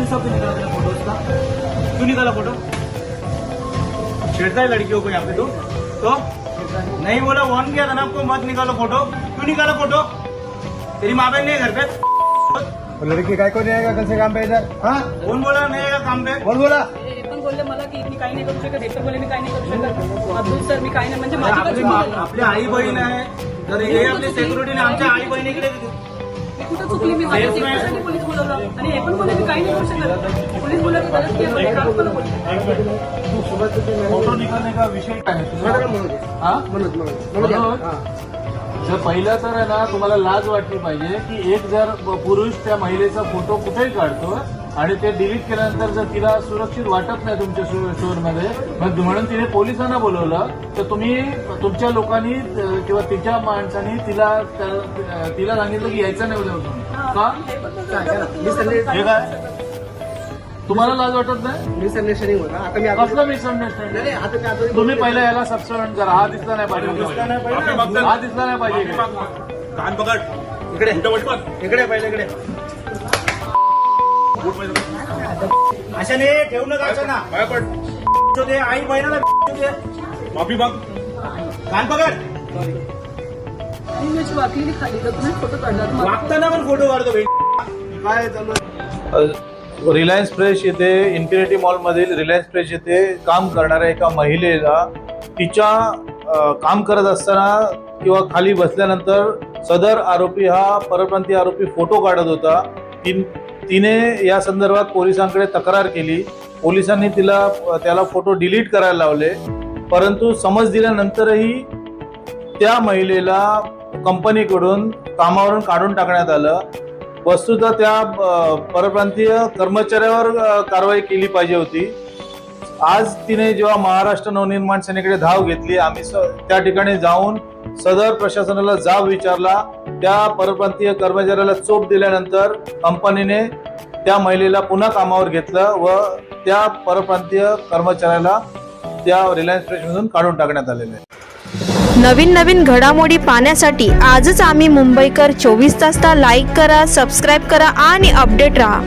सब निकाला तेरा फोटो उसका, क्यों निकाला फोटो? छेड़ता है लड़कियों को यहाँ पे तो नहीं बोला, वार्न किया था ना आपको, मत निकालो फोटो। क्यों निकाला फोटो? तेरी माँ बहन नहीं है घर पे? लड़की काय को नहीं आएगा कल से काम पे इधर? हाँ, कौन बोला नाही आएगा काम पे? कौन बोला? पण बोलले मला की मी काही नाही करू शकत, एक तर बोलले मी काही नाही करू शकत, अब्दुल सर मी काही नाही, म्हणजे माझी काय चूक झाली? आपली आई बहीण आहे, तर हे आपली सिक्युरिटी आमच्या आई बहिणीकडे मी कुठं चुकली? मी माझ्या सेफ्टीसाठी पोलीस बोलवलं आणि हे पण बोलले मी काही नाही करू शकत. पोलीस बोलले गरज की आपण काम करू बोलले. फोटो निकालने का विषय काय आहे? जर पहिला तर आहे ना, तुम्हाला लाज वाटली पाहिजे की एक जर पुरुष त्या महिलेचा फोटो कुठेही काढतो आणि ते डिलीट केल्यानंतर जर तिला सुरक्षित वाटत नाही तुमच्या स्टोअरमध्ये, मग म्हणून तिने पोलिसांना बोलवलं, तर तुम्ही तुमच्या लोकांनी किंवा तिच्या माणसांनी तिला सांगितलं की यायचं नाही उद्या का? हे काय तुम्हाला लाज वाटत नाही? मिसअंडरस्टँडिंग होता. आता मी कसलं मिसअंडरस्टँडिंग? तुम्ही पहिला याला सबस्टँड करा. हा दिसला नाही पाहिजे, हा दिसला नाही पाहिजे. कान पकड, इकडे इकडे पहिले इकडे. अशाने ठेवू नका, अशा ना दे आई बहिणाला दे, माफी माग, कान पकड. आणि माझी वाकली खाली तर तुम्ही फोटो काढला. वागताना पण फोटो काढतो काय चालू? रिलायन्स फ्रेश येथे इन्फिनिटी मॉलमधील रिलायन्स फ्रेश येथे काम करणाऱ्या एका महिलेला तिच्या काम करत असताना किंवा खाली बसल्यानंतर सदर आरोपी हा परप्रांतीय आरोपी फोटो काढत होता. तिने या संदर्भात पोलिसांकडे तक्रार केली. पोलिसांनी त्याला फोटो डिलीट करायला लावले, परंतु समज दिल्यानंतरही त्या महिलेला कंपनीकडून कामावरून काढून टाकण्यात आलं. वस्तुतः त्या परप्रांतीय कर्मचाऱ्यावर कारवाई केली पाहिजे होती. आज तिने जेव्हा महाराष्ट्र नवनिर्माण सेनेकडे धाव घेतली, आम्ही त्या ठिकाणी जाऊन सदर प्रशासनाला जाब विचारला. त्या परप्रांतीय कर्मचाऱ्याला चोप दिल्यानंतर कंपनीने त्या महिलेला पुन्हा कामावर घेतलं व त्या परप्रांतीय कर्मचाऱ्याला त्या रिलायन्स फ्रेशमधून काढून टाकण्यात आलेले आहे. नवीन घडामोडी पाहण्यासाठी आजच आम्ही मुंबईकर 24 तासला लाईक करा, सबस्क्राईब करा आणि अपडेट रहा.